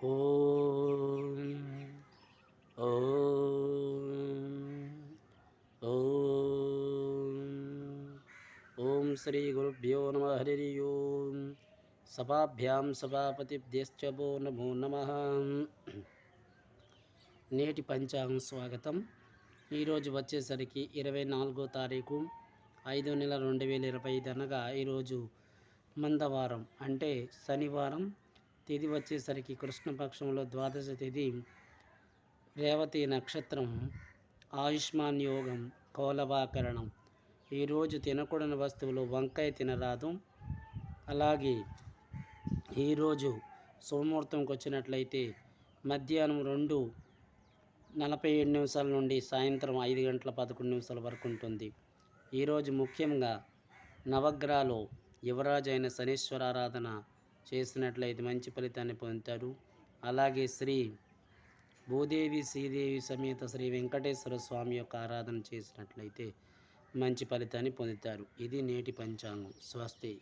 ఓం ఓం ఓం ఓం శ్రీ గురుభ్యో నమ హరి ఓం సభాభ్యాం సభాపతిభ్యశ్చ భో నమో నమః. నేటి పంచాంగం స్వాగతం. ఈరోజు వచ్చేసరికి 24వ తారీఖు 5వ నెల 2025 అనగా ఈరోజు మందవారం అంటే శనివారం. తిథి వచ్చేసరికి కృష్ణపక్షంలో ద్వాదశ తిథి, రేవతి నక్షత్రం, ఆయుష్మాన్ యోగం, కౌలవాకరణం. ఈరోజు తినకూడని వస్తువులు వంకాయ తినరాదు. అలాగే ఈరోజు శుభముహూర్తంకి వచ్చినట్లయితే మధ్యాహ్నం 2:47 నుండి సాయంత్రం 5:11 వరకు ఉంటుంది. ఈరోజు ముఖ్యంగా నవగ్రహాలు యువరాజు అయిన శనీశ్వర ఆరాధన చేసినట్లయితే మంచి ఫలితాన్ని పొందుతారు. అలాగే శ్రీ భూదేవి శ్రీదేవి సమేత శ్రీ వెంకటేశ్వర స్వామి యొక్క ఆరాధన చేసినట్లయితే మంచి ఫలితాన్ని పొందుతారు. ఇది నేటి పంచాంగం. స్వస్తి.